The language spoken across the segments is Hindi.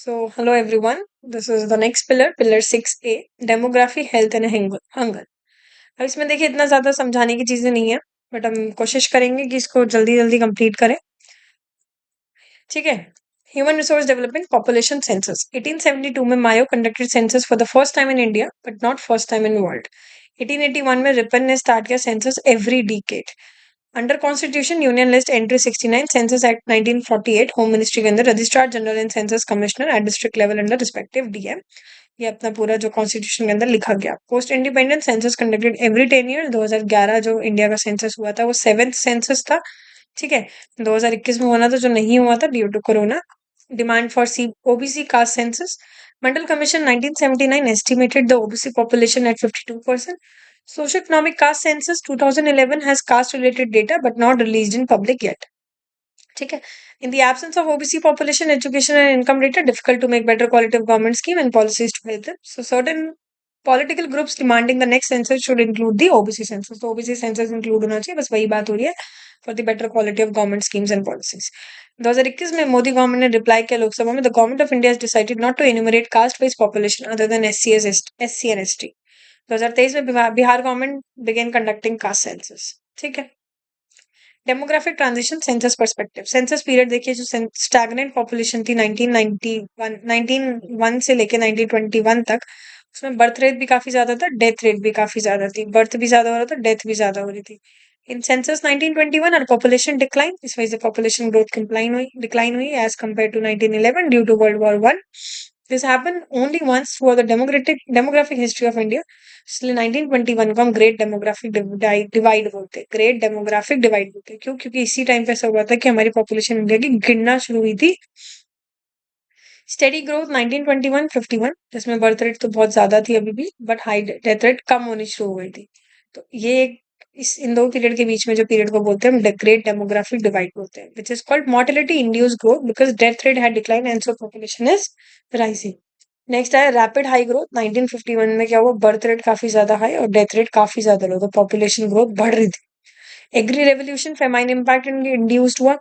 Hello everyone. This is the next pillar, pillar 6A, demography, health and hunger. अब इसमें देखिए इतना ज़्यादा समझाने की चीज़ें नहीं है, बट हम कोशिश करेंगे कि इसको जल्दी-जल्दी कंप्लीट करें, ठीक है? Human resource development population census 1872 में Mayo conducted census for the first time in India, but not first time in world. 1881 में रिपन ने स्टार्ट किया census every decade. Under constitution union list entry 69, census act 1948, home ministry के अंदर registrar general and census commissioner at district level under respective DM. ये अपना पूरा जो कॉन्स्टिट्यूशन के अंदर लिखा गया। Post independence census conducted every 10 year. 2011 जो इंडिया का सेंसस हुआ था वो 7th सेंसस था, ठीक है। 2021 में होना था जो नहीं हुआ था due to corona. Demand for C OBC caste census. Mandal commission 1979 estimated the OBC population at 52%. Socioeconomic caste census 2011 has caste related data but not released in public yet. ठीक है। In the absence of OBC population, education and income data, difficult to make better quality of government scheme and policies to help them. So certain political groups demanding the next census should include the OBC census. तो OBC census include होना चाहिए, बस वही बात हो रही है for the better quality of government schemes and policies. 2021 में मोदी गवर्नमेंट ने रिप्लाई किया लोकसभा में, the government of India has decided not to enumerate caste based population other than SC and ST. 2023 में Bihar government began conducting caste census. ठीक है। Demographic transition census perspective. Census period देखिए, जो स्टैग्नेंट पॉपुलेशन थी 1991 से लेके 1921 तक, उसमें बर्थ रेट भी काफी ज्यादा था, डेथ रेट भी काफी ज्यादा थी। बर्थ भी ज्यादा हो रहा था, डेथ भी ज्यादा हो रही थी। इन सेंसस 1921 और पॉपुलेशन डिक्लाइन, इस वजह से पॉपुलेशन ग्रोथ डिक्लाइन हुई as compare to 1911 due to world war one. This happen only once for the demographic history of India. इसलिए 1921 को हम ग्रेट डेमोग्राफिक डिवाइड बोलते हैं। ग्रेट डेमोग्राफिक डिवाइड बोलते हैं। क्यों? क्योंकि इसी टाइम पे ऐसा हुआ था कि हमारी पॉपुलेशन इंडिया की गिरना शुरू हुई थी। स्टेडी ग्रोथ 1921-51, जिसमें बर्थ रेट तो बहुत ज्यादा थी अभी भी, बट हाई डेथ रेट कम होनी शुरू हो गई थी। तो ये इस इन दो पीरियड के बीच में जो पीरियड को बोलते हैं हम ग्रेट डेमोग्राफिक डिवाइड बोलते हैं, which is called mortality induce growth because death rate had decline and so population is rising. Next है रैपिड हाई ग्रोथ। 1951 में क्या हुआ? बर्थ रेट काफी ज्यादा हाई और डेथ रेट काफी ज्यादा लो, तो पॉपुलेशन ग्रोथ बढ़ रही थी। Agri revolution, famine impact reduce हुआ।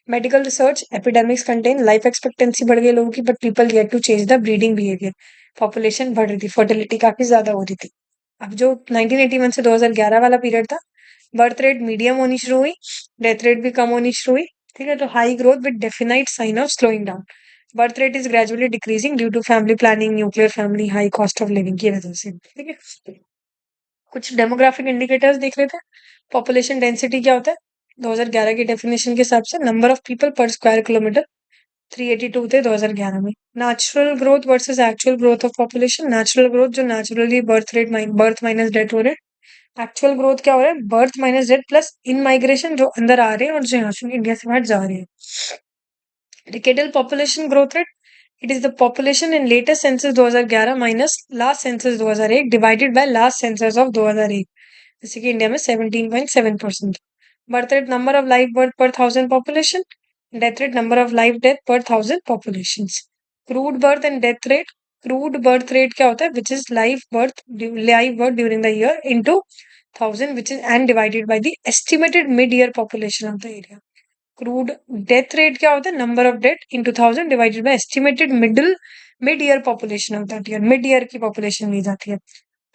Medical research, epidemics contain, life expectancy बढ़ गई लोगों की, but people get to change the breeding behaviour. Population बढ़ रही थी, फर्टिलिटी काफी ज्यादा हो रही थी। अब जो 1981 से 2011 वाला पीरियड था, बर्थ रेट मीडियम होनी शुरू हुई, डेथ रेट भी कम होनी शुरू हुई, ठीक है। तो high growth with definite sign of slowing down. Birth rate is gradually decreasing due to family planning, nuclear family, high cost of living की वजह से, ठीक है। कुछ डेमोग्राफिक इंडिकेटर्स देख लेते हैं। पॉपुलेशन डेंसिटी क्या होता है? 2011 की डेफिनेशन के हिसाब से नंबर ऑफ पीपल पर स्क्वायर किलोमीटर 382 थे 2011 में। Natural growth versus actual growth of population. Natural growth जो नेचुरली बर्थ माइनस डेथ हो रहे हैं। एक्चुअल ग्रोथ क्या हो रहा है? बर्थ माइनस डेथ प्लस इन माइग्रेशन जो अंदर आ रहे हैं और जो यहाँ से इंडिया से बाहर जा रहे हैं। Decadal population growth rate, it is the population in latest census 2011 minus last census 2001 divided by last census of 2001, जैसे कि इंडिया में 17.7%। Birth rate, number of life birth पर 1000 population. Death rate, number of life death पर 1000 population. Crude birth and death rate. Crude birth rate क्या होता है? Which is life birth during the year into 1000, which is and divided by the estimated mid year population of the area. Crude death rate क्या होता है? Number of death in 2000 divided by estimated mid year population of that year. Mid year की पॉपुलेशन ली जाती है।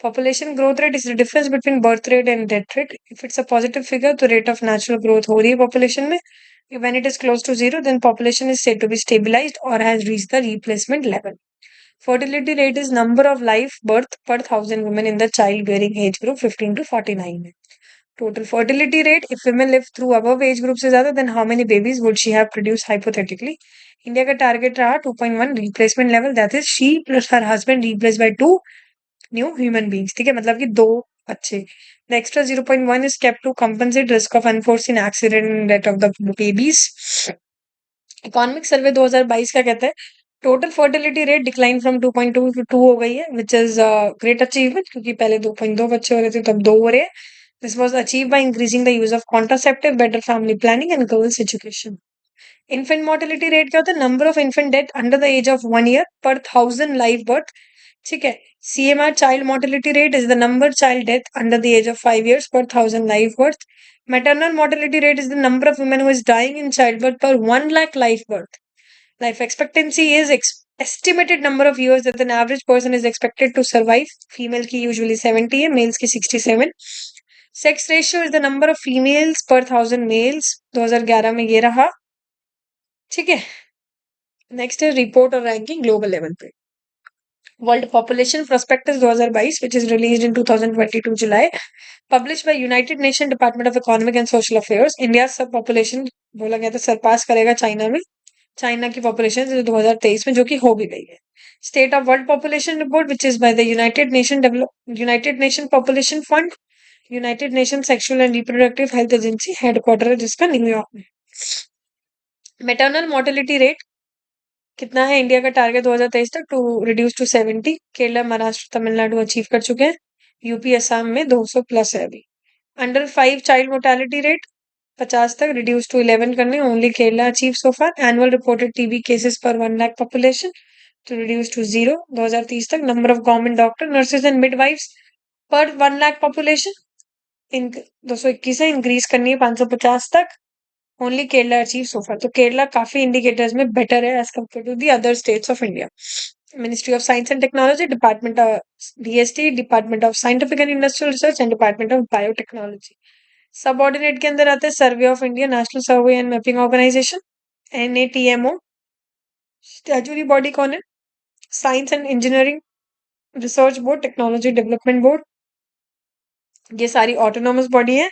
Population growth rate is the difference between birth rate and death rate. If it's a positive figure तो रेट ऑफ नेचुरल ग्रोथ हो रही है पॉपुलेशन में। When it is close to zero then population is said to be stabilised और has reached the replacement level. Fertility rate is number of live birth per 1000 women in the childbearing age group 15 to 49 में। Total fertility rate, if women live through above age group से ज्यादा, then how many babies would she have produced hypothetically? India का टारगेट रहा 2.1 replacement level, that is she plus her husband replace by 2 new human beings, ठीक है, मतलब कि 2 बच्चे। The extra 0.1 is kept to compensate risk of unforeseen accident and death of the babies. Economic survey 2022 का कहता है total fertility rate decline from 2.2 to 2 हो गई है, विच इज ग्रेट अचीवमेंट, क्योंकि पहले 2.2 बच्चे हो रहे थे, तब 2 हो रहे हैं। This was achieve by increasing the use of contraceptive, better family planning and girls education. Infant mortality rate क्या होता है? Number of infant death under the age of 1 year per 1000 live birth, ठीक है। CMR child mortality rate is the number child death under the age of 5 years per 1000 live birth. Maternal mortality rate is the number of women who is dying in childbirth per 1 lakh live birth. Life expectancy is estimated number of years that an average person is expected to survive. Female की usually 70 है, males की 67. Sex ratio is the number of females per 1000 males. 2011 में ये रहा. ठीक है. Next is report or ranking global level पे. World Population Prospectus 2022, which is released in 2022 July, published by United Nations Department of Economic and Social Affairs. India's सब population बोला गया था सरपास करेगा चाइना में. चाइना की पॉपुलेशन 2023 में जो कि हो भी गई है. State of world population report which is by the United nation population fund, United nation sexual and reproductive health agency, headquarter है जिसका न्यूयॉर्क में. मेटर्नल मोर्टेलिटी रेट कितना है इंडिया का टारगेट 2023 तक to reduce to 70. Kerala, Maharashtra, Tamil Nadu achieve कर चुके हैं. यूपी, असम में 200 प्लस है अभी. अंडर 5 चाइल्ड मोर्टेलिटी रेट 50 तक रिड्यूस टू 11 करने. ओनली केरला अचीव सो फार. एनुअल रिपोर्टेड टीबी केसेस पर 1 lakh population to reduce to 0. 2030 तक number of government doctor, nurses and midwives per 1 lakh population इन 221 है, इंक्रीज करनी है 550 तक. Only Kerala achieve so far. तो केरला काफी इंडिकेटर्स में बेटर है as compared to the other states of India. Ministry of science and technology, department of DST, department of scientific and industrial research and department of biotechnology. Subordinate के अंदर आते हैं survey of India, national survey and mapping organisation, NATMO. Statutory body कौन है? Science and engineering research board, technology development board. ये सारी ऑटोनॉमस बॉडी है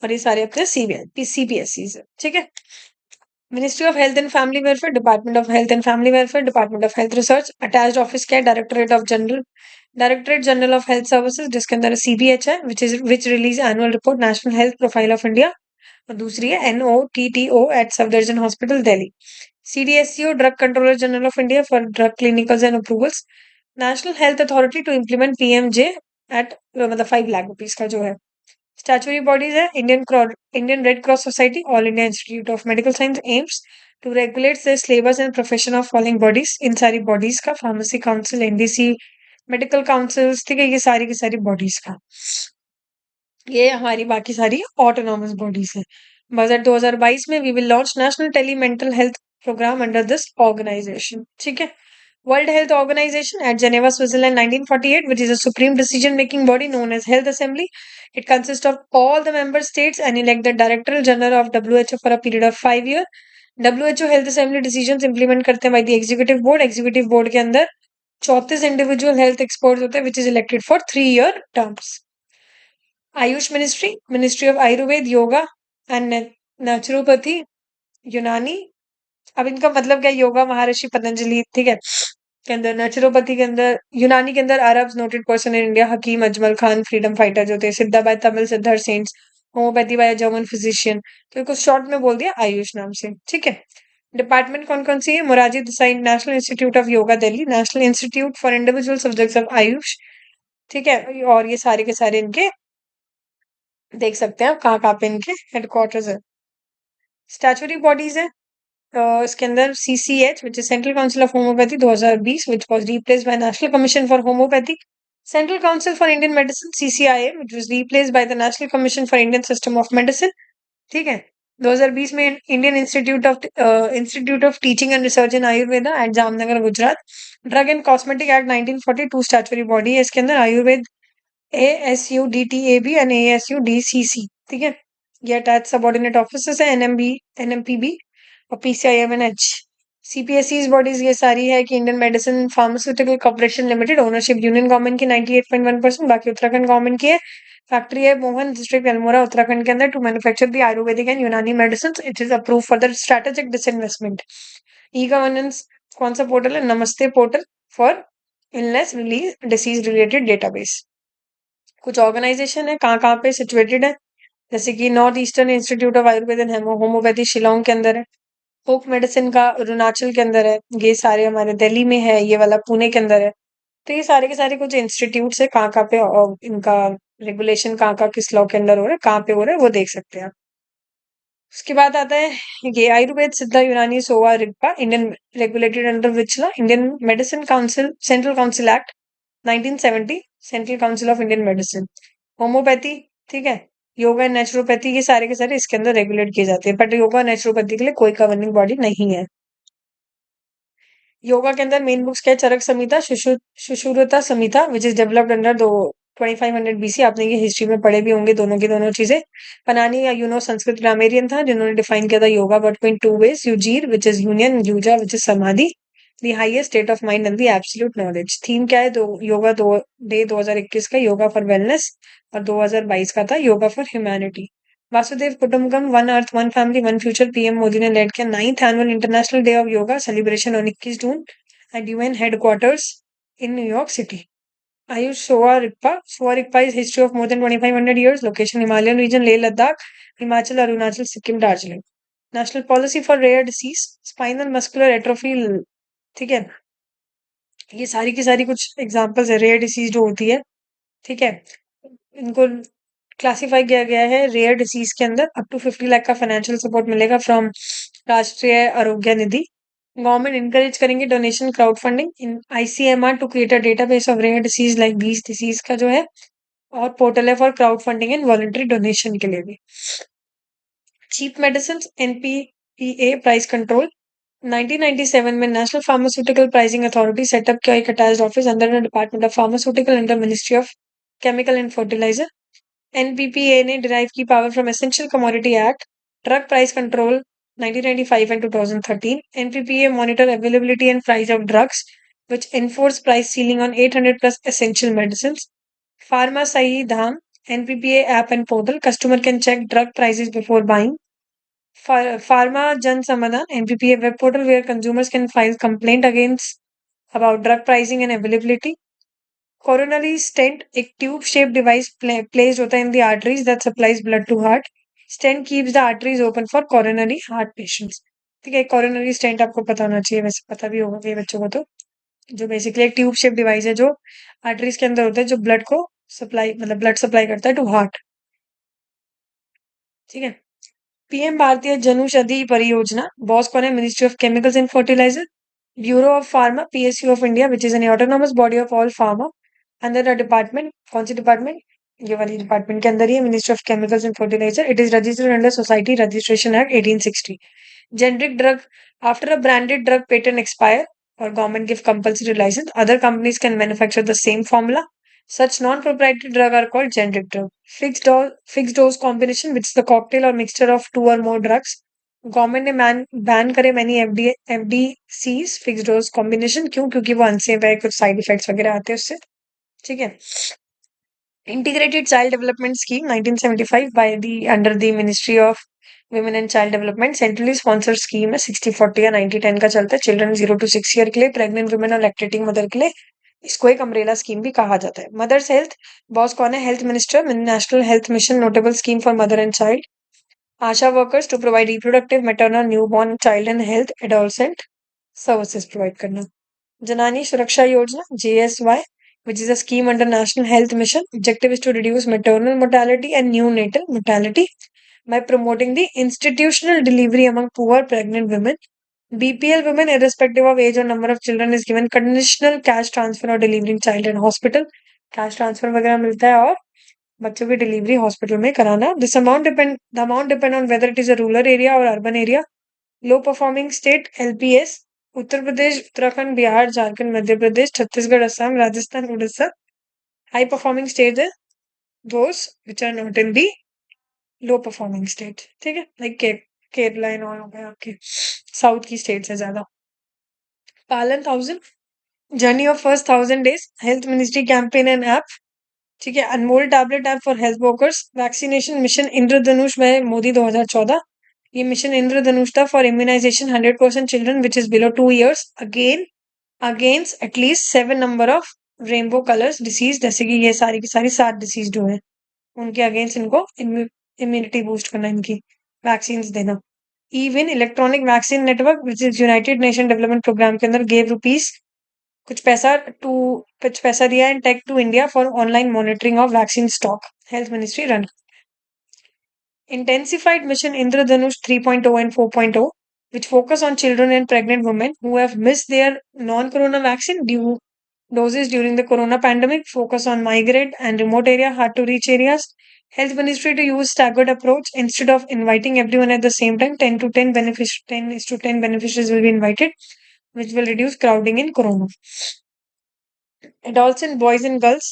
और ये सारे अपने सीपीएससी है. ठीक है. Ministry of health and family welfare, department of health and family welfare, department of health research. Attached office क्या है? Directorate general of health services, जिसके अंदर सीबीएच है, which release annual report national health profile of India. और दूसरी है NOTTO at Safdarjung hospital Delhi. CDSCO, drug controller general of India for drug clinicals and approvals. National health authority to implement PMJ at मतलब 5 लाख रुपीज का जो है. स्टैचुरी बॉडीज है Indian red cross society, all India institute of medical science AIIMS to regulate the syllabus and profession of following bodies. इन सारी बॉडीज का pharmacy council, NDC, medical council, ठीक है, ये सारी की सारी बॉडीज का. ये हमारी बाकी सारी ऑटोनॉमस बॉडीज है. बजट 2022 में we will launch national tele mental health programme under this organisation. ठीक है. World Health Organization at Geneva, Switzerland, 1948, which is a supreme decision-making body known as Health Assembly. It consists of all the member states and elect the Director General of WHO for a period of 5 years. WHO Health Assembly decisions implement करते हैं by the Executive Board. Executive Board के अंदर 34 individual health experts होते हैं, which is elected for 3-year terms. Ayush ministry, ministry of Ayurveda, yoga and naturopathy, यूनानी. अब इनका मतलब क्या? योगा महर्षि पतंजलि, ठीक है, के अंदर. नेचुरोपैथी के अंदर, यूनानी के अंदर Arabs noted person in India, Hakim Ajmal Khan, freedom fighter जो थे. Siddha by Tamil, Siddharth sense. Homeopathy by German physician. तो इसको शॉर्ट में बोल दिया आयुष नाम से. ठीक है. डिपार्टमेंट कौन कौन सी है? Morarji Desai national institute of yoga Delhi, national institute for individual subjects of Ayush. ठीक है. और ये सारे के सारे इनके देख सकते हैं आप कहाँ कहाँ पे इनके हेडक्वार्टर्स है. स्टैचुरी बॉडीज है इसके अंदर CCH, which is Central Council of Homeopathy 2020, which was replaced by National Commission for Homeopathy. Central Council for Indian Medicine CCIA, which was replaced by the National Commission for Indian System of Medicine. ठीक है. 2020 में Indian institute of teaching and research in Ayurveda at Jamnagar, Gujarat. Drug and cosmetic act 1942 statutory body है इसके अंदर. Ayurveda ASUDTAB and ASUDCC. ठीक है. ये अटैच सबऑर्डिनेट ऑफिसर्स है, NMPB और PCIMNH. CPSC's बॉडीज ये सारी है कि Indian medicine pharmaceutical corporation limited, ownership union government की 98.1%, बाकी उत्तराखंड गवर्नमेंट की है. फैक्ट्री है मोहन, डिस्ट्रिक्ट अल्मोड़ा, उत्तराखंड के अंदर, to manufacture the Ayurvedic and Unani medicine. It is approve for the strategic disinvestment. E governance कौन सा पोर्टल है? Namaste portal for illness release disease related database. कुछ ऑर्गेनाइजेशन है कहाँ कहाँ पे सिचुएटेड है, जैसे कि north eastern institute of Ayurveda and homoeopathy Shillong के अंदर है. फोक मेडिसिन का अरुणाचल के अंदर है. ये सारे हमारे दिल्ली में है, ये वाला पुणे के अंदर है. तो ये सारे के सारे कुछ इंस्टीट्यूट्स है कहाँ कहाँ पे और इनका रेगुलेशन कहाँ कहाँ किस लॉ के अंदर हो रहा है, कहाँ पे हो रहा है, वो देख सकते हैं आप. उसके बाद आता है ये Ayurveda, Siddha, Unani, Sowa, Rigpa. Indian regulated under which law? Indian medicine council, central council act 1970, central council of Indian medicine. Homoeopathy, ठीक है, योगा एंड नेचुरोपैथी, ये सारे के सारे इसके अंदर रेगुलेट किए जाते हैं. बट योगा और नेचुरोपैथी के लिए कोई गवर्निंग बॉडी नहीं है. योगा के अंदर मेन बुक्स क्या है? चरक संहिता, सुश्रुता संहिता, विच इज डेवलप्ड अंडर दो 2500 BC। आपने ये हिस्ट्री में पढ़े भी होंगे दोनों की दोनों चीजें। पनानी या संस्कृत ग्रामेरियन था जिन्होंने डिफाइन किया था yoga work in two ways, युजीर विच इज यूनियन, यूजा which is samadhi, the highest state of mind and the absolute knowledge. Theme क्या है? योगा दो डे 2021 का योगा फॉर वेलनेस, और 2022 का था yoga for humanity. Vasudhaiva Kutumbakam, one earth one family one future, PM Modi ने लेड किया 9th annual international day of yoga celebration on 21 June at UN headquarters in New York City. Ayush Soa Rigpa. Soa Rigpa is history of more than 2500 years. Location Himalayan region, Leh Ladakh, Himachal, Arunachal, Sikkim, Darjeeling. National policy for rare disease, spinal muscular atrophy। ठीक है, ये सारी की सारी कुछ एग्जांपल्स है रेयर डिसीज जो होती है। ठीक है, इनको क्लासिफाई किया गया है रेयर डिसीज के अंदर। अप टू 50 लाख का फाइनेंशियल सपोर्ट मिलेगा from Rashtriya Arogya Nidhi. Government encourage करेंगे donation crowd funding in ICMR to create a database of rare disease like these disease का जो है, और पोर्टल है for crowd funding and voluntary donation के लिए भी। Cheap medicine, NPPA price control. 1997 में national pharmaceutical pricing authority set up किया एक attached office under department of pharmaceutical under ministry of chemical and fertiliser. NPPA ने derive की power from Essential Commodity Act, Drug Price Control 1995 and 2013. NPPA monitor availability and price of drugs, which enforce price ceiling on 800 plus essential medicines. Pharma Sahi Dham, NPPA app and portal, customer can check drug prices before buying. Pharma Jan Samadhan, NPPA web portal where consumers can file complaint against about drug pricing and availability. Coronary stent, एक ट्यूब शेप डिवाइस प्लेस्ड होता है in the arteries that supplies blood to heart. Stent keeps the arteries open for coronary heart patients. ठीक है, कोरोनरी स्टेंट आपको पता होना चाहिए, वैसे पता भी होगा ये बच्चों को तो। जो बेसिकली एक ट्यूब शेप डिवाइस है जो आर्टरीज के अंदर होता है, जो ब्लड को सप्लाई मतलब ब्लड सप्लाई करता है टू हार्ट। ठीक है, पीएम भारतीय जनौषधि परियोजना, बॉस कौन है? Ministry of chemicals and fertiliser. Bureau of pharma, PSU of India, which is an autonomous body of all pharma under a department. कौन सी डिपार्टमेंट? ये वाली डिपार्टमेंट के अंदर ही है, ministry of chemicals and fertiliser. It is registered under society registration act 1860। Generic drug, after a branded drug patent expire or government give compulsory license, other companies can manufacture the same formula. Such non-proprietary drug are called generic drug. Fixed dose combination, which is the cocktail or mixture of two or more drugs. Government ने बैन करे many FDCs, fix dose combination. क्यों? क्योंकि वो अनसेफ है, कुछ साइड इफेक्ट्स वगैरह आते हैं उससे। ठीक है, integrated child development scheme 1975 by the under the ministry of women and child development, centrally sponsored scheme है। 60-40 या 90-10 का चलता है। चिल्ड्रन 0 to 6 ईयर के लिए, प्रेग्नेंट वुमेन और लैक्टेटिंग मदर के लिए इसको एक अम्ब्रेला स्कीम भी कहा जाता है। मदर्स हेल्थ, बॉस कौन है? Health minister, national health mission, notable scheme for mother and child. ASHA workers to provide reproductive, maternal, newborn, child and health adolescent services provide करना। Janani Suraksha Yojana, JSY, which is a scheme under National Health Mission. Objective is to reduce maternal mortality and neonatal mortality by promoting the institutional delivery among poor pregnant women. BPL women, irrespective of age or number of children, is given conditional cash transfer or delivering child in hospital. Cash transfer वगैरह मिलता है और बच्चों की डिलीवरी हॉस्पिटल में कराना। The amount depend on whether it is a rural area or urban area. Low performing state, LPS, Uttar Pradesh, Uttarakhand, Bihar, Jharkhand, Madhya Pradesh, Chhattisgarh, Assam, Rajasthan, Orissa. High performing state है those which are not in the low performing state. ठीक है, लाइक केरला एंड ऑल हो गए आपके साउथ की स्टेट्स है ज्यादा। Paalan 1000, journey of first 1000 days, health ministry campaign and app. ठीक है, Anmol tablet app for health workers. Vaccination mission Indradhanush में मोदी 2014। ये मिशन इंद्रधनुष था for immunisation 100% children which is below 2 years against at least 7 number of rainbow colours disease. जैसे कि ये सारी की सारी 7 डिसीज जो है उनके अगेंस्ट इनको इम्यूनिटी बूस्ट करना, इनकी वैक्सीन देना। Even electronic vaccine network which is United Nation development programme के अंदर गेव रुपीज कुछ पैसा दिया and take to India for online monitoring of vaccine stock. Health ministry run. Intensified mission Indradhanush 3.0 and 4.0, which focus on children and pregnant women who have missed their non-corona vaccine doses during the corona pandemic, focus on migrant and remote area, hard to reach areas. Health Ministry to use staggered approach instead of inviting everyone at the same time. 10 is to 10 beneficiaries will be invited. which will reduce crowding in Corona. Adults and boys and girls,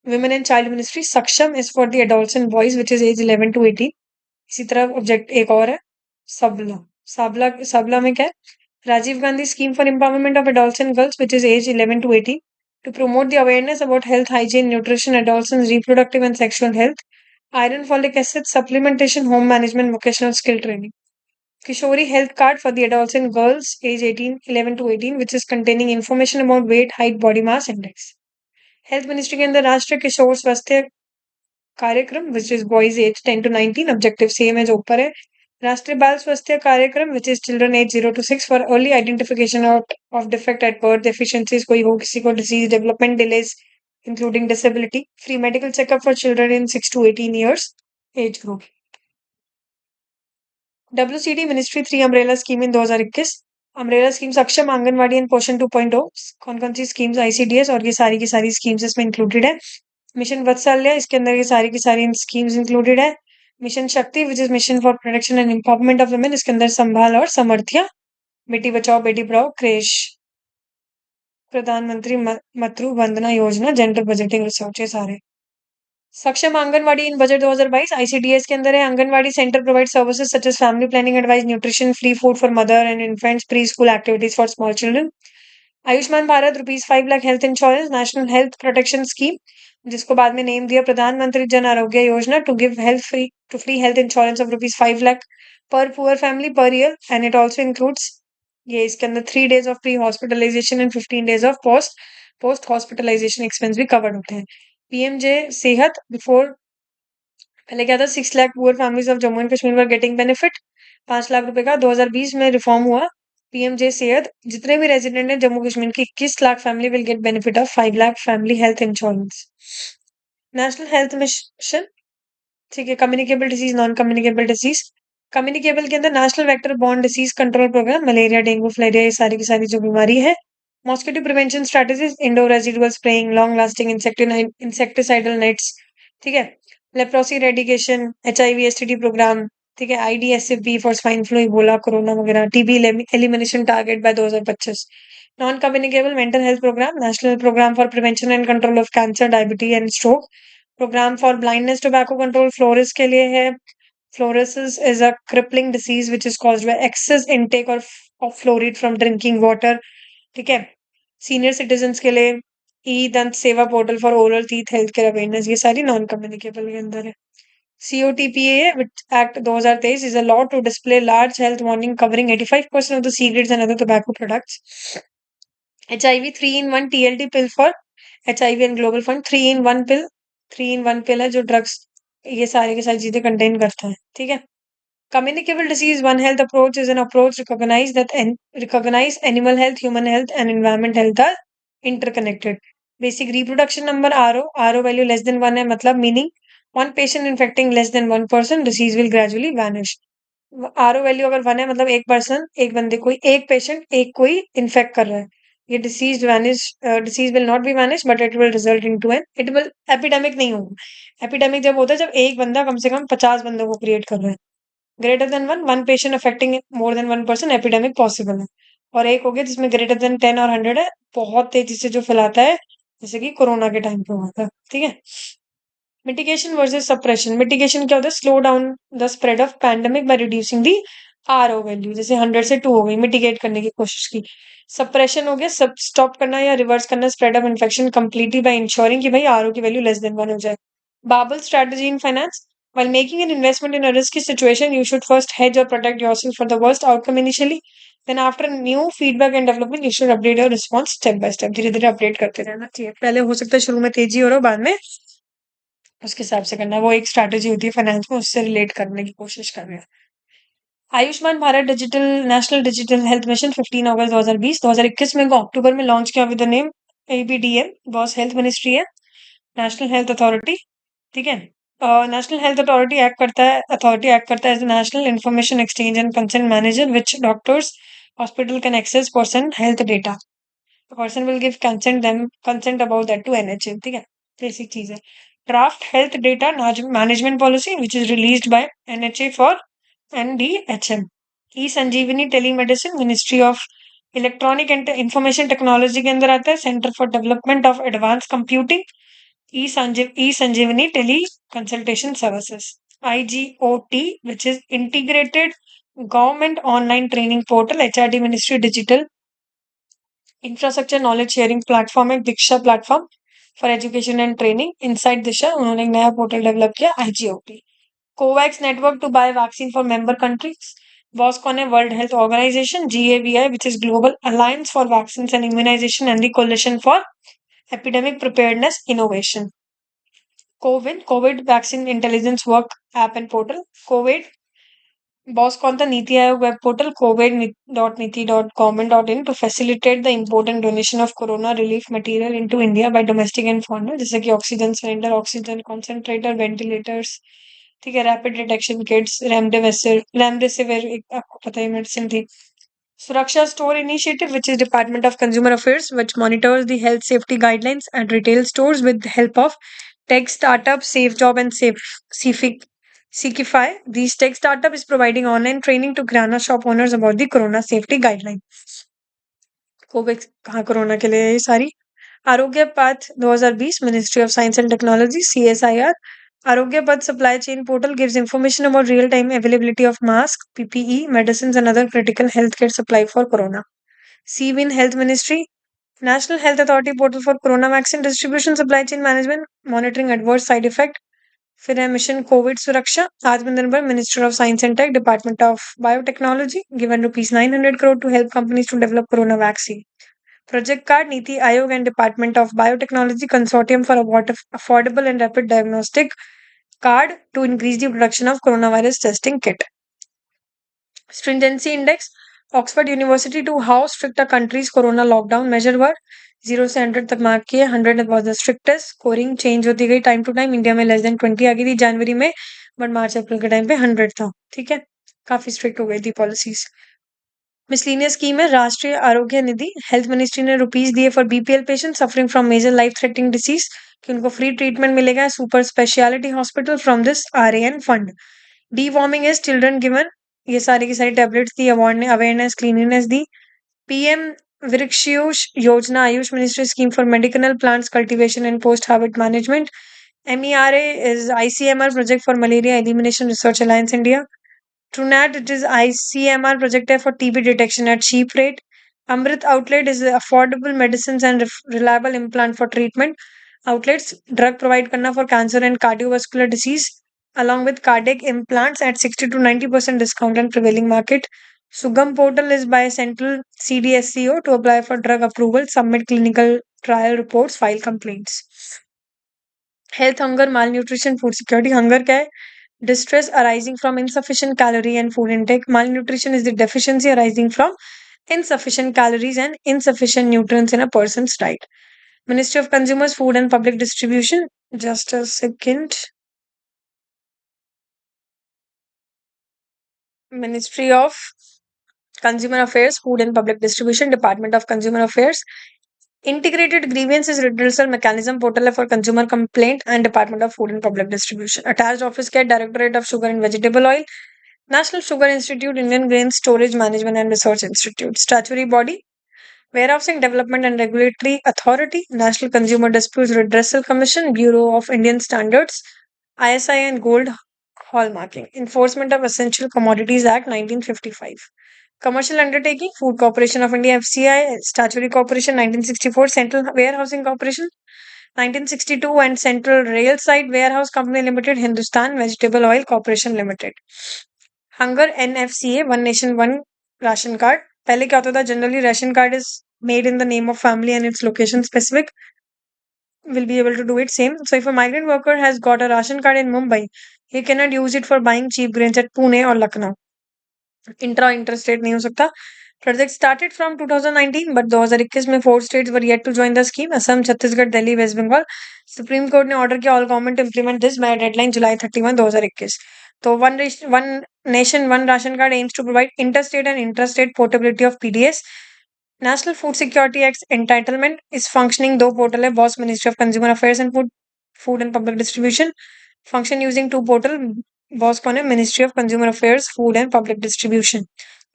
women and child ministry. Saksham is for the adults and boys, which is age 11 to 18. इसी तरह ऑब्जेक्ट एक और है, सबला सबला सबला में क्या है, Rajiv Gandhi scheme for empowerment of adults and girls, which is age 11 to 18, to promote the awareness about health, hygiene, nutrition, adults and reproductive and sexual health, iron, folic acid supplementation, home management, vocational skill training. Kishori health card for the adults and girls age 11 to 18, which is containing information about weight, height, body mass index. Health ministry के अंदर Rashtriya Kishor Swasthya Karyakram which is boys age 10 to 19, objective same है जो ऊपर है. Rashtriya Bal Swasthya Karyakram which is children age 0 to 6 for early identification of defect at birth, deficiencies कोई हो, किसी को disease, development delays including disability, free medical checkup for children in 6 to 18 years age group. WCD ministry 3 umbrella scheme in 2021. Umbrella scheme सक्षम, आंगनवाड़ी एंड पोषण 2.0. कौन कौन सी स्कीम्स, ICDS, और ये सारी की सारी स्कीम्स इसमें इंक्लूडेड है. मिशन वत्सल्य, इसके अंदर ये सारी की सारी स्कीम्स इंक्लूडेड है. मिशन शक्ति which is mission for protection and empowerment of women, इसके अंदर संभाल और समर्थिया, बेटी बचाओ बेटी पढ़ाओ, क्रेश, प्रधानमंत्री मातृ Vandana Yojana, gender budgeting research, ये सारे. सक्षम आंगनवाड़ी इन बजट 2022 ICDS के अंदर है. Anganwadi centre provide services such as family planning advice, nutrition, free food for mother and infants, pre school activities for small children. Ayushman Bharat ₹5 lakh health insurance, national health protection scheme, जिसको बाद में नेम दिया Pradhan Mantri Jan Arogya Yojana, to give health free health insurance of ₹5 lakh per poor family per year, and it also includes, ये इसके अंदर 3 days of pre hospitalisation and 15 days of post hospitalisation expense भी कवर्ड होते हैं. PMJ सेहत, बिफोर पहले क्या था, 6 lakh poor families of Jammu and Kashmir were getting benefit, 5 lakh रुपए का. 2020 में रिफॉर्म हुआ. PMJ सेहत, जितने भी रेजिडेंट हैं जम्मू कश्मीर की 21 lakh family will get benefit of 5 lakh family health insurance. National health mission, ठीक है. Communicable disease, non communicable disease. Communicable के अंदर national vector borne disease control programme, malaria, dengue, filaria, ये सारी की सारी जो बीमारी है. Mosquito prevention strategies, indoor residual spraying, long lasting insecticidal nets, ठीक है. Leprosy eradication, HIV STD programme, ठीक है. IDSFB for swine flu, Ebola, corona वगैरह. TB elimination target by 2025. Non communicable mental health programme, national programme for prevention and control of cancer, diabetes and stroke. Programme for blindness, tobacco control, fluorosis के लिए है. Fluorosis is a crippling disease which is caused by excess intake of fluoride from drinking water, ठीक है. सीनियर सिटीजन्स के लिए ई दंत सेवा portal for oral teeth health care awareness, ये सारी नॉन कम्युनिकेबल के अंदर है. COTPA Act 2023 is a law to display large health warning covering 85% of the cigarettes and other tobacco products. HIV 3-in-1 TLD pill for HIV and Global Fund, 3-in-1 pill, 3-in-1 pill है जो ड्रग्स ये सारे के सारी चीजें कंटेन करता है, ठीक है. Communicable disease, One Health approach is an approach recognize animal health, human health, and environment health are interconnected. Basic reproduction number RO value less than 1 है, मतलब meaning one patient infecting less than one person, disease will gradually vanish. RO value अगर 1 है मतलब एक पर्सन, एक बंदे कोई, एक पेशेंट एक कोई इन्फेक्ट कर रहा है, ये disease will not be vanish but it will result into an it will epidemic नहीं होगा. एपिडेमिक जब होता है जब एक बंदा कम से कम 50 बंदों को क्रिएट कर रहा है. Greater than one patient affecting more than one person, epidemic possible है. और एक हो गया जिसमें ग्रेटर देन 10 और 100 है, बहुत तेजी से जो फैलाता है, जैसे कि कोरोना के टाइम पे हुआ था, ठीक है. Mitigation versus suppression. मिटिगेशन क्या होता है, slow down the spread of pandemic by reducing the RO value, जैसे 100 से 2 हो गई, मिटिगेट करने की कोशिश की. सप्रेशन हो गया सब स्टॉप करना या रिवर्स करना spread of infection completely by ensuring कि भाई RO की वैल्यू लेस देन 1 हो जाए. बाबल strategy in finance. While making an investment in a risky situation, you should first hedge or protect yourself for the worst outcome initially. Then, after new feedback and development, you should update your response step by step. धीरे धीरे अपडेट करते रहना चाहिए. पहले हो सकता है शुरू में तेजी हो रहा हो, बाद में उसके हिसाब से करना है. वो एक स्ट्रैटेजी होती है फाइनेंस में, उससे रिलेट करने की कोशिश कर रहे हैं. Ayushman Bharat digital national digital health mission 15 अगस्त 2020. 2021 में अक्टूबर में लॉन्च किया with the name ABDM. Boss health ministry है, नेशनल हेल्थ अथॉरिटी, ठीक है. नेशनल हेल्थ अथॉरिटी एक्ट करता है as national information exchange and consent manager which doctors hospital can access person health data. Person will give consent about that to NHM, ठीक है. बेसिक चीज है. Draft health data management policy which is released by NHA for NDHM. E Sanjeevani telemedicine, ministry of electronic and information technology के अंदर आता है centre for development of advance computing, e Sanjeevani tele consultation services, IGOT, which is integrated government online training portal, HRD Ministry Digital Infrastructure Knowledge Sharing Platform है Diksha platform for education and training. Inside Disha उन्होंने एक नया पोर्टल डेवलप किया, IGOT। COVAX network to buy vaccine for member countries. Boss कौन है? World health organisation, GAVI, which is global alliance for vaccine and immunisation and the coalition for epidemic preparedness innovation. CoWIN, COVID vaccine intelligence work app and portal. COVID boss कौन था? NITI Aayog web portal, covid.niti.government.in, to facilitate the import and donation of corona relief material into India by domestic and foreigner, जैसे कि oxygen cylinder, oxygen concentrator, ventilators, ठीक है, रैपिड डिटेक्शन किट्स, रेमडेसिविर एक आपको पता ही मेडिसिन थी। सुरक्षा store initiative, which is Department of Consumer Affairs, which monitors the health safety guidelines at retail stores with the help of tech startup SafeJob and Seekify. These tech startup is providing online training to kirana shop owners about the corona safety guidelines. Covid कहाँ कोरोना के लिए ये सारी। आरोग्य पथ 2020, ministry of science and technology, CSIR। आरोग्य पथ supply chain portal gives information about real time availability of mask, PPE, medicines and other critical healthcare supply for corona. CWIN Health Ministry, National Health Authority portal for corona vaccine distribution, supply chain management, monitoring adverse side effect। फिर है mission Covid Suraksha, Atmanirbhar, minister of science and tech, department of biotechnology, given rupees 900 crore to help companies to develop corona vaccine। Project Card, Niti Aayog and Department of Biotechnology Consortium for affordable and rapid diagnostic card to increase the production of coronavirus testing kit। Stringency Index, Oxford University, to how strict a country's corona lockdown measure were। 0 से 100 तक मार्क किए, 100 was the strictest। Scoring change होती गई टाइम टू टाइम, इंडिया में लेस देन 20 आ गई थी जनवरी में, बट मार्च अप्रैल के टाइम पे 100 था, ठीक है, काफी स्ट्रिक्ट हो गई थी पॉलिसीज। मिसलीनियस स्कीम है राष्ट्रीय आरोग्य निधि, हेल्थ मिनिस्ट्री ने रुपीज दिए for BPL patient suffering from major life threatening disease, कि उनको फ्री ट्रीटमेंट मिलेगा super speciality hospital from this RAN fund. Deworming is children given, ये सारी की सारी टैबलेट्स दी, अवेयरनेस क्लीनिनेस दी। PM Vrikshayush Yojana, Ayush ministry scheme for medicinal plants cultivation and post harvest management. MERA is ICMR project for malaria elimination research alliance India। TruNat, it is ICMR project है for TB detection at cheap rate। Amrit outlet is affordable medicines and reliable implant for treatment outlets, drug provide करना for cancer and cardiovascular disease along with cardiac implants at 60 to 90% discount and prevailing market। Sugam portal is by Central CDSCO to apply for drug approval, submit clinical trial reports, file complaints। Health, hunger, malnutrition, food security। hunger क्या है? Distress arising from insufficient calorie and food intake। Malnutrition is the deficiency arising from insufficient calories and insufficient nutrients in a person's diet। Ministry of Consumers, Food and Public Distribution, just a second। Ministry of Consumer Affairs, Food and Public Distribution, Department of Consumer Affairs, Integrated Grievances Redressal Mechanism portal for consumer complaint and Department of Food and Public Distribution। Attached office के Directorate of Sugar and Vegetable Oil, National Sugar Institute, Indian Grain Storage Management and Research Institute। Statutory body, Warehousing Development and Regulatory Authority, National Consumer Disputes Redressal Commission, Bureau of Indian Standards, ISI and Gold Hallmarking। Enforcement of Essential Commodities Act 1955। Commercial Undertaking, Food Corporation of India, FCI, Statutory Corporation 1964, Central Warehousing Corporation 1962 and Central Rail Side Warehouse Company Limited, Hindustan Vegetable Oil Corporation Limited। Hunger, NFCA, One Nation One Ration Card। पहले क्या होता था? Generally ration card is made in the name of family and it's location specific, will be able to do it same। So if a migrant worker has got a ration card in Mumbai, he cannot use it for buying cheap grains at Pune or Lucknow। Interstate नहीं हो सकता। प्रोजेक्ट स्टार्टेड फ्रॉम 2019 बट 2021 में 4 states were yet to join the scheme, Assam, Chhattisgarh, Delhi, West Bengal. Supreme Court ने ऑर्डर किया all government implement this by deadline July 31, 2021। तो one nation one ration card aims to provide interstate and interstate portability of PDS। National food security act entitlement is functioning, दो पोर्टल है, boss ministry of consumer affairs and food and public distribution. Function using two portal, boss कौन है? Ministry of consumer affairs, food and public distribution.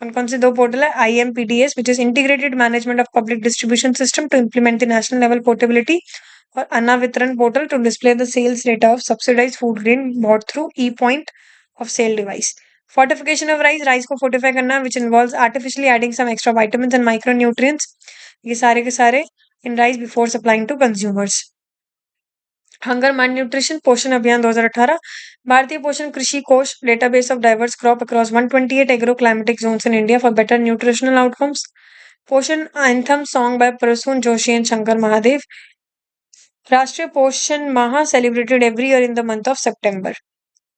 कौन-कौन से 2 पोर्टल है? IMPDS which is integrated management of public distribution system to implement the national level portability और Anna Vitran portal to display the sales data of subsidised food grain bought through e point of sale device. Fortification of rice, rice को फोर्टिफाई करना which involves artificially adding some extra vitamins and micronutrients. ये सारे के सारे in rice before supplying to consumers. Hunger mind nutrition Poshan Abhiyan 2018 Bharatiya Poshan Krishi Kosh database of diverse crop across 128 agro climatic zones in India for better nutritional outcomes Poshan anthem song by Prasoon Joshi and Shankar Mahadev Rashtriya Poshan Maah celebrated every year in the month of September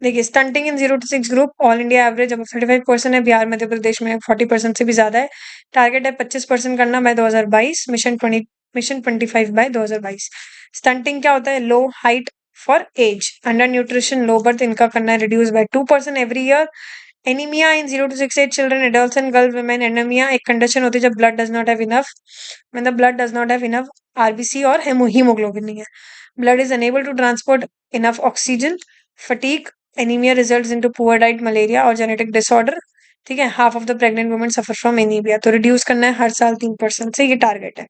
देखिए stunting in 0 to 6 group all India average अब 35% है बिहार मध्य प्रदेश में 40% से भी ज्यादा है टारगेट है 25% करना बाय 2022 मिशन 25 बाय 2022 स्टंटिंग क्या होता है low height for age under nutrition low birth इनका करना है reduce by 2% every year anaemia in 0 to 6 age children adults and girls women anaemia एक कंडीशन होती है जब blood does not have enough when the blood does not have enough RBC और हीमोग्लोबिन नहीं है blood is unable to transport enough oxygen fatigue anaemia results into poor diet malaria और जेनेटिक डिसऑर्डर ठीक है half of the pregnant women suffer from anaemia तो रिड्यूस करना है हर साल 3% से ये टारगेट है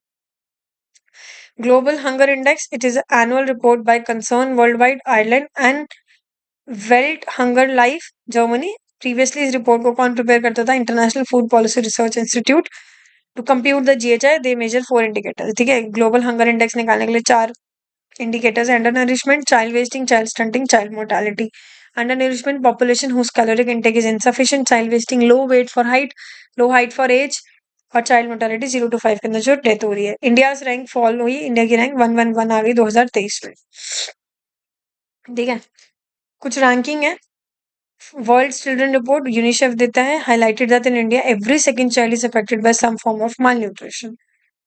global hunger index it is annual report by Concern Worldwide Ireland and Welt hunger life Germany previously इस रिपोर्ट को कौन प्रिपेयर करता था international food policy research institute to compute the GHI they measure 4 indicators ठीक है ग्लोबल हंगर इंडेक्स निकालने के लिए 4 indicators undernourishment, child wasting, child stunting, child mortality. Undernourishment population whose caloric intake is insufficient, child wasting, low weight for height, low height for age और चाइल्ड मोर्टेलिटी 0 to 5 के अंदर जो डेथ हो रही है इंडिया रैंक फॉल हुई इंडिया की रैंक 111 आ गई 2023 में ठीक है कुछ रैंकिंग है वर्ल्ड चिल्ड्रन रिपोर्ट यूनिसेफ देता है highlighted that in India every second child is affected by some form of malnutrition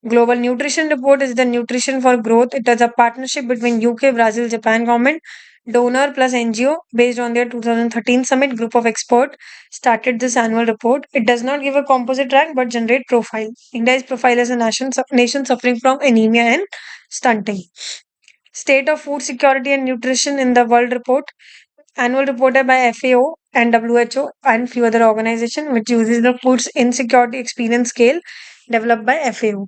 Global Nutrition Report is the Nutrition for Growth. It is a partnership between UK, Brazil, Japan government, donor plus NGO based on their 2013 summit. Group of experts started this annual report. It does not give a composite rank but generate profile. India is profiled as a nation suffering from anemia and stunting. State of food security and nutrition in the world report. Annual report by FAO and WHO and few other organizations which uses the food insecurity experience scale developed by FAO.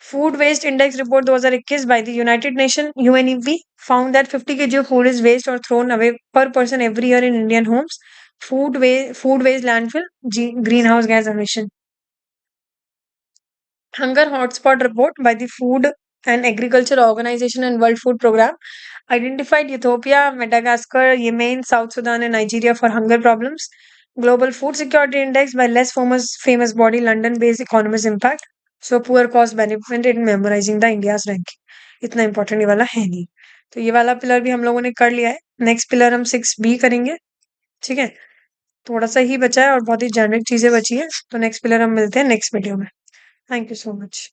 Food Waste Index Report 2021 by the United Nations UNEP found that 50 kg of food is waste or thrown away per person every year in Indian homes. Food waste landfill, greenhouse gas emission. Hunger Hotspot Report by the Food and Agriculture Organization and World Food Program identified Ethiopia, Madagascar, Yemen, South Sudan, and Nigeria for hunger problems. Global Food Security Index by less famous body, London-based Economist Impact. So poor cost benefit in memorising the India's ranking इतना इंपॉर्टेंट ये वाला है नहीं तो ये वाला पिलर भी हम लोगों ने कर लिया है नेक्स्ट पिलर हम 6B करेंगे ठीक है थोड़ा सा ही बचा है और बहुत ही जेनरिक चीजें बची है तो नेक्स्ट पिलर हम मिलते हैं नेक्स्ट वीडियो में थैंक यू सो मच